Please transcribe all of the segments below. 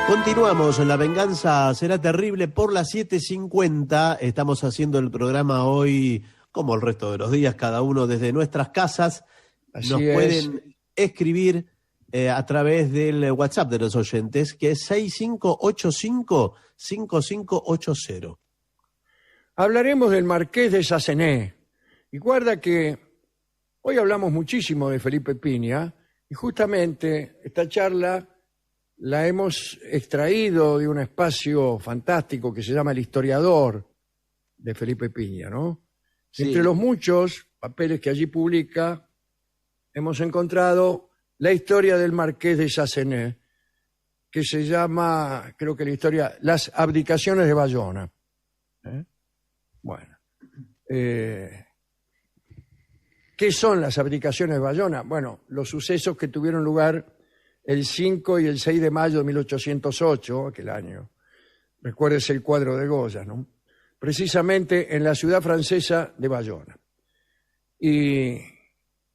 Continuamos, La venganza será terrible por las 7:50. Estamos haciendo el programa hoy, como el resto de los días, cada uno desde nuestras casas. Nos pueden escribir a través del WhatsApp de los oyentes, que es 6585-5580. Hablaremos del Marqués de Sassenet. Y guarda que hoy hablamos muchísimo de Felipe Piña, y justamente esta charla la hemos extraído de un espacio fantástico que se llama El Historiador de Felipe Piña, ¿no? Sí. Entre los muchos papeles que allí publica, hemos encontrado la historia del Marqués de Sassenet, que se llama, creo que la historia, Las abdicaciones de Bayona. Bueno. ¿Qué son las abdicaciones de Bayona? Bueno, los sucesos que tuvieron lugar el 5 y el 6 de mayo de 1808, aquel año. Recuérdese el cuadro de Goya, ¿no? Precisamente en la ciudad francesa de Bayona. Y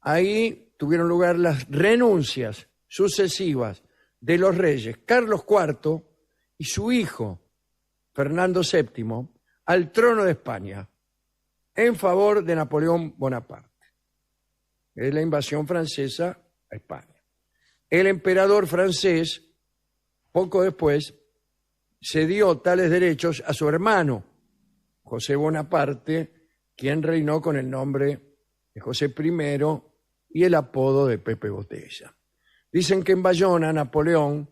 ahí tuvieron lugar las renuncias sucesivas de los reyes Carlos IV y su hijo, Fernando VII, al trono de España, en favor de Napoleón Bonaparte. Es la invasión francesa a España. El emperador francés, poco después, cedió tales derechos a su hermano, José Bonaparte, quien reinó con el nombre de José I y el apodo de Pepe Botella. Dicen que en Bayona Napoleón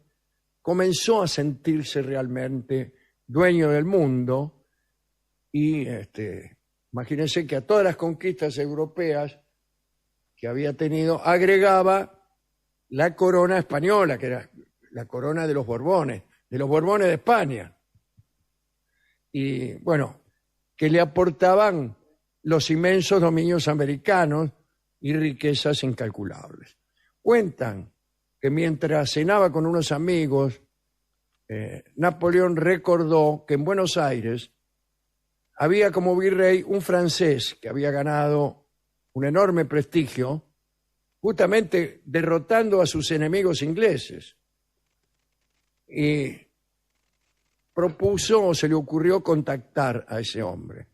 comenzó a sentirse realmente dueño del mundo y imagínense que a todas las conquistas europeas que había tenido agregaba la corona española, que era la corona de los Borbones de España. Y bueno, que le aportaban los inmensos dominios americanos y riquezas incalculables. Cuentan que mientras cenaba con unos amigos, Napoleón recordó que en Buenos Aires había como virrey un francés que había ganado un enorme prestigio, justamente derrotando a sus enemigos ingleses. Y propuso, o se le ocurrió, contactar a ese hombre.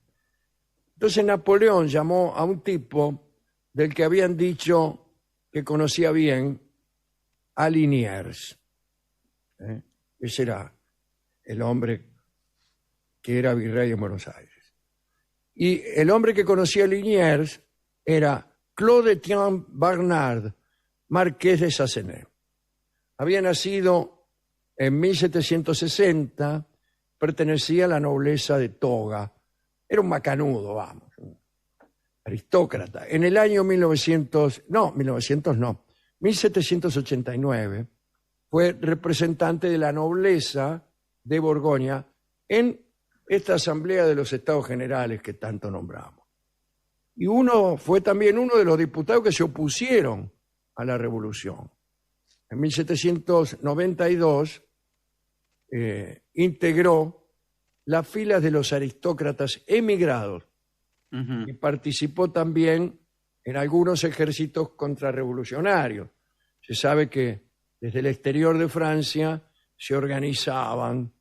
Entonces Napoleón llamó a un tipo del que habían dicho que conocía bien, a Liniers. Ese era el hombre que era virrey en Buenos Aires. Y el hombre que conocía a Liniers era Claude-Étienne Barnard, marqués de Sassenet. Había nacido en 1760, pertenecía a la nobleza de Toga. Era un macanudo, vamos, un aristócrata. En el año 1789, fue representante de la nobleza de Borgoña en esta Asamblea de los Estados Generales que tanto nombramos. Y fue también uno de los diputados que se opusieron a la revolución. En 1792 integró las filas de los aristócratas emigrados y participó también en algunos ejércitos contrarrevolucionarios. Se sabe que desde el exterior de Francia se organizaban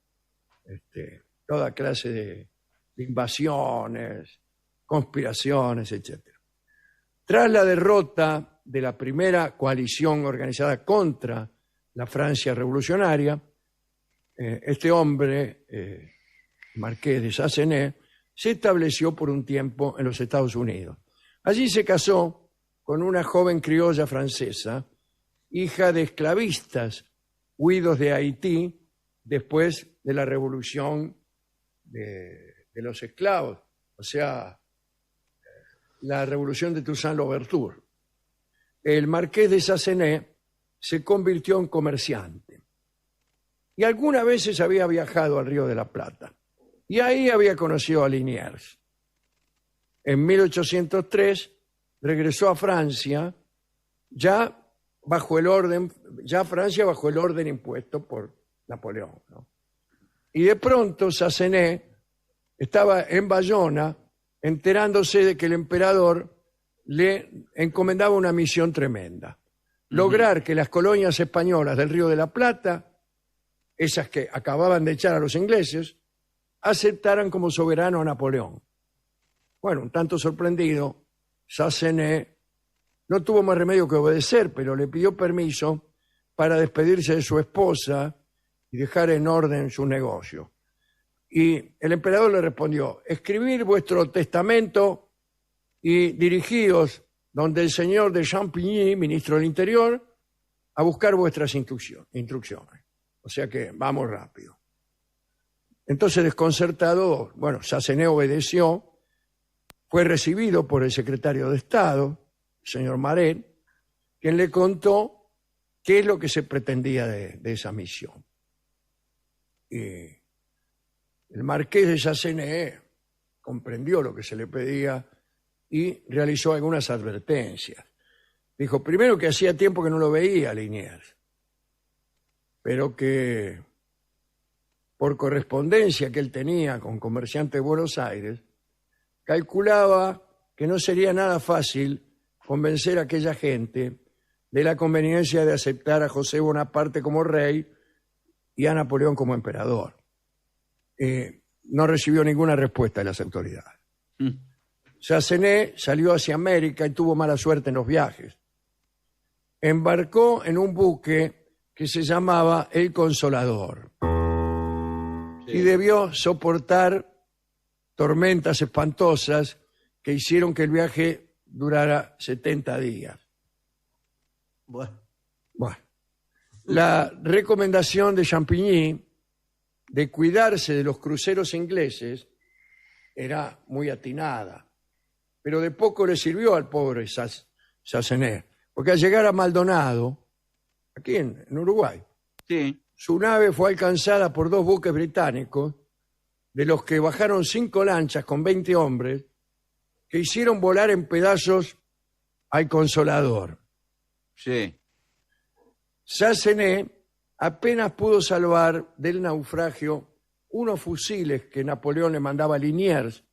toda clase de invasiones, conspiraciones, etc. Tras la derrota de la primera coalición organizada contra la Francia revolucionaria, este hombre, marqués de Sassenet, se estableció por un tiempo en los Estados Unidos. Allí se casó con una joven criolla francesa, hija de esclavistas huidos de Haití después de la revolución de los esclavos, o sea, la revolución de Toussaint-Louverture. El marqués de Sassenet se convirtió en comerciante y algunas veces había viajado al Río de la Plata y ahí había conocido a Liniers. En 1803 regresó a Francia, ya Francia bajo el orden impuesto por Napoleón, ¿no? Y de pronto Sassenet estaba en Bayona enterándose de que el emperador le encomendaba una misión tremenda: lograr que las colonias españolas del Río de la Plata esas que acababan de echar a los ingleses, aceptaran como soberano a Napoleón. Bueno, un tanto sorprendido, Sassenet no tuvo más remedio que obedecer, pero le pidió permiso para despedirse de su esposa y dejar en orden su negocio. Y el emperador le respondió: escribid vuestro testamento y dirigíos donde el señor de Champigny, ministro del Interior, a buscar vuestras instrucciones. O sea que vamos rápido. Entonces, desconcertado, bueno, Sassenet obedeció, fue recibido por el secretario de Estado, el señor Maret, quien le contó qué es lo que se pretendía de esa misión. Y el marqués de Sassenet comprendió lo que se le pedía y realizó algunas advertencias. Dijo, primero, que hacía tiempo que no lo veía a Liniers, pero que por correspondencia que él tenía con comerciantes de Buenos Aires, calculaba que no sería nada fácil convencer a aquella gente de la conveniencia de aceptar a José Bonaparte como rey y a Napoleón como emperador. No recibió ninguna respuesta de las autoridades. Sassenet salió hacia América y tuvo mala suerte en los viajes. Embarcó en un buque que se llamaba El Consolador y debió soportar tormentas espantosas que hicieron que el viaje durara 70 días. Bueno. La recomendación de Champigny de cuidarse de los cruceros ingleses era muy atinada, pero de poco le sirvió al pobre Sassenet, porque al llegar a Maldonado, aquí en Uruguay, sí, su nave fue alcanzada por 2 buques británicos, de los que bajaron 5 lanchas con 20 hombres, que hicieron volar en pedazos al Consolador. sí. Sassenet apenas pudo salvar del naufragio unos fusiles que Napoleón le mandaba a Liniers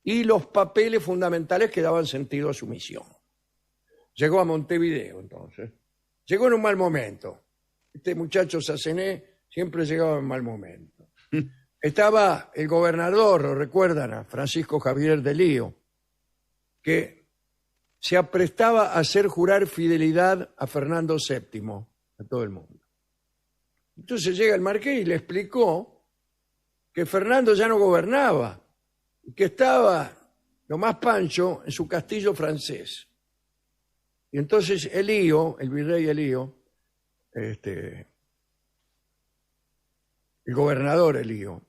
y los papeles fundamentales que daban sentido a su misión. Llegó a Montevideo, entonces. Llegó en un mal momento. Este muchacho Sassenet siempre llegaba en mal momento. Estaba el gobernador, lo recuerdan, a Francisco Javier de Lío, que se aprestaba a hacer jurar fidelidad a Fernando VII, a todo el mundo. Entonces llega el marqués y le explicó que Fernando ya no gobernaba, y que estaba lo más pancho en su castillo francés. Y entonces Elío, el virrey Elío, el gobernador Elío,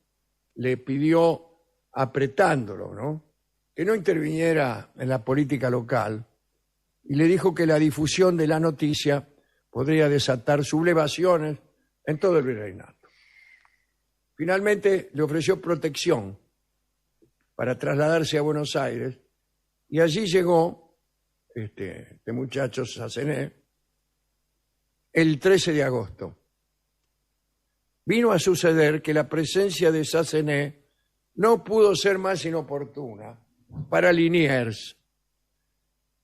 le pidió, apretándolo, ¿no?, que no interviniera en la política local, y le dijo que la difusión de la noticia podría desatar sublevaciones en todo el virreinato. Finalmente le ofreció protección para trasladarse a Buenos Aires, y allí llegó este muchacho Sassenet el 13 de agosto. Vino a suceder que la presencia de Sassenet no pudo ser más inoportuna para Liniers.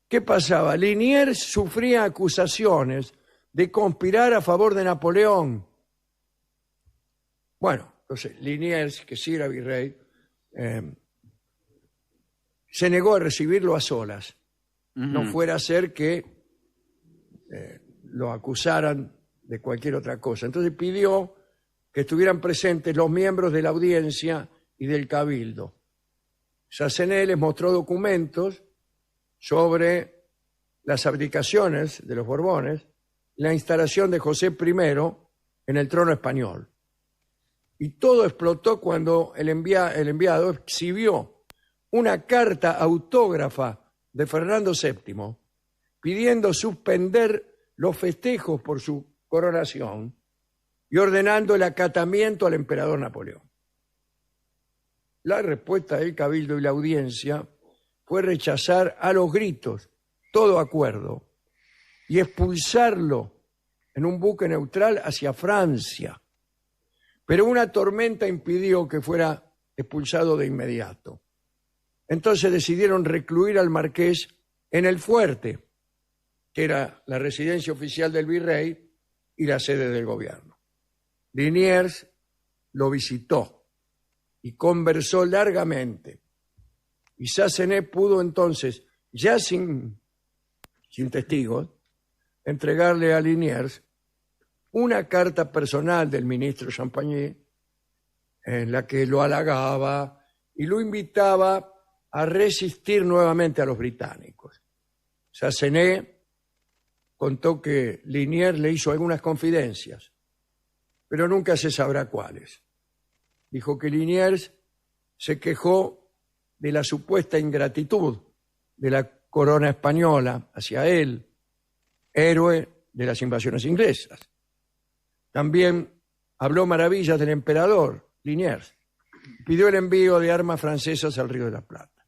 ¿Qué pasaba? Liniers sufría acusaciones de conspirar a favor de Napoleón. Bueno, entonces Liniers, que sí era virrey, se negó a recibirlo a solas. No fuera a ser que lo acusaran de cualquier otra cosa. Entonces pidió que estuvieran presentes los miembros de la audiencia y del cabildo. Sassenet les mostró documentos sobre las abdicaciones de los Borbones, la instalación de José I en el trono español. Y todo explotó cuando el enviado exhibió una carta autógrafa de Fernando VII pidiendo suspender los festejos por su coronación y ordenando el acatamiento al emperador Napoleón. La respuesta del cabildo y la audiencia fue rechazar a los gritos todo acuerdo y expulsarlo en un buque neutral hacia Francia. Pero una tormenta impidió que fuera expulsado de inmediato. Entonces decidieron recluir al marqués en el fuerte, que era la residencia oficial del virrey y la sede del gobierno. Liniers lo visitó y conversó largamente. Y Sassenet pudo entonces, ya sin testigos, entregarle a Liniers una carta personal del ministro Champagny en la que lo halagaba y lo invitaba a resistir nuevamente a los británicos. Sassenet contó que Liniers le hizo algunas confidencias, pero nunca se sabrá cuáles. Dijo que Liniers se quejó de la supuesta ingratitud de la corona española hacia él, héroe de las invasiones inglesas. También habló maravillas del emperador Liniers. Pidió el envío de armas francesas al Río de la Plata.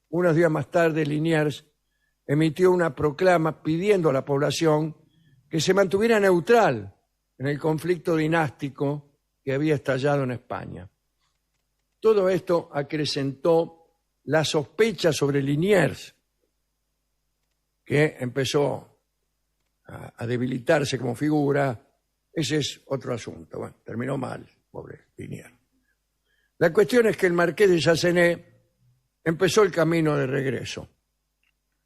Unos días más tarde, Liniers emitió una proclama pidiendo a la población que se mantuviera neutral en el conflicto dinástico que había estallado en España. Todo esto acrecentó la sospecha sobre Liniers, que empezó a debilitarse como figura. Ese es otro asunto. Bueno, terminó mal, pobre Liniers. La cuestión es que el marqués de Sassenet empezó el camino de regreso.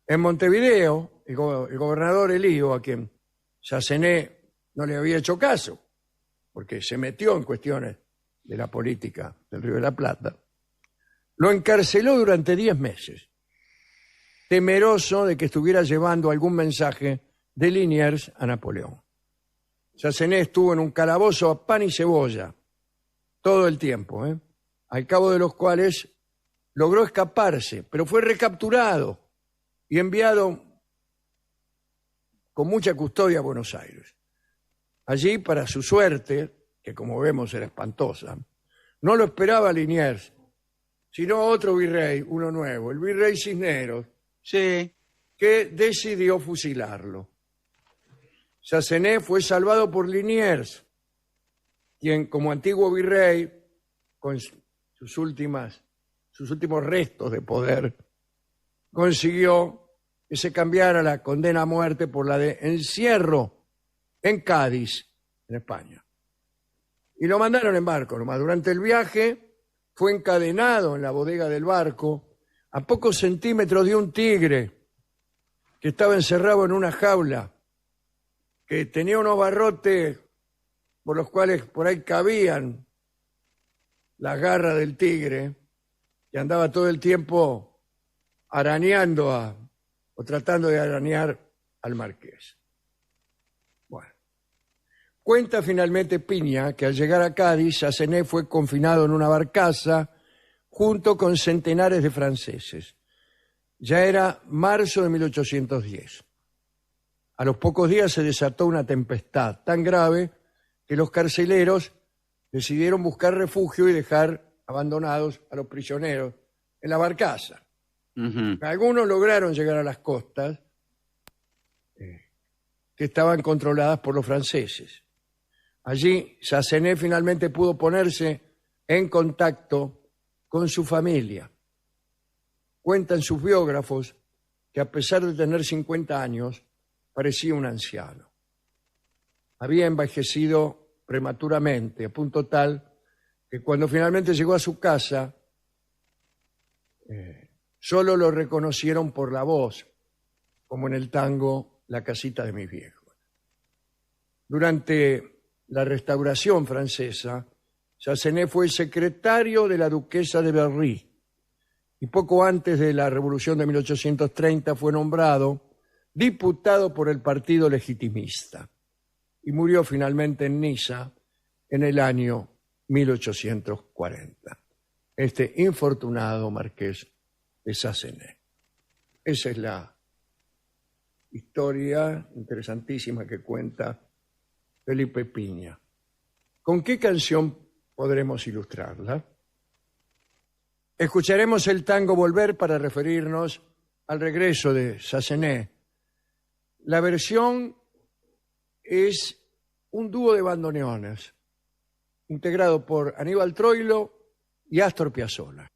En Montevideo, el gobernador Elío, a quien Sassenet no le había hecho caso, porque se metió en cuestiones de la política del Río de la Plata, lo encarceló durante 10 meses, temeroso de que estuviera llevando algún mensaje de Liniers a Napoleón. Sassenet estuvo en un calabozo a pan y cebolla todo el tiempo, al cabo de los cuales logró escaparse, pero fue recapturado y enviado con mucha custodia a Buenos Aires. Allí, para su suerte, que como vemos era espantosa, no lo esperaba Liniers, sino otro virrey, uno nuevo, el virrey Cisneros, Sí. que decidió fusilarlo. Sassenet fue salvado por Liniers, quien como antiguo virrey, con sus últimos restos de poder, consiguió que se cambiara la condena a muerte por la de encierro en Cádiz, en España. Y lo mandaron en barco nomás. Durante el viaje fue encadenado en la bodega del barco a pocos centímetros de un tigre que estaba encerrado en una jaula, que tenía unos barrotes por los cuales por ahí cabían las garras del tigre, que andaba todo el tiempo arañando o tratando de arañar al marqués. Bueno, cuenta finalmente Piña que al llegar a Cádiz, Sassenet fue confinado en una barcaza junto con centenares de franceses. Ya era marzo de 1810. A los pocos días se desató una tempestad tan grave que los carceleros decidieron buscar refugio y dejar abandonados a los prisioneros en la barcaza. Algunos lograron llegar a las costas que estaban controladas por los franceses. Allí Sassenet finalmente pudo ponerse en contacto con su familia. Cuentan sus biógrafos que a pesar de tener 50 años, parecía un anciano. Había envejecido prematuramente, a punto tal que cuando finalmente llegó a su casa, solo lo reconocieron por la voz, como en el tango La casita de mis viejos. Durante la Restauración francesa, Sassenet fue secretario de la duquesa de Berry y poco antes de la Revolución de 1830 fue nombrado diputado por el Partido Legitimista y murió finalmente en Niza en el año 1840. Este infortunado marqués de Sassenet. Esa es la historia interesantísima que cuenta Felipe Piña. ¿Con qué canción podremos ilustrarla? Escucharemos el tango Volver para referirnos al regreso de Sassenet. La versión es un dúo de bandoneones integrado por Aníbal Troilo y Astor Piazzolla.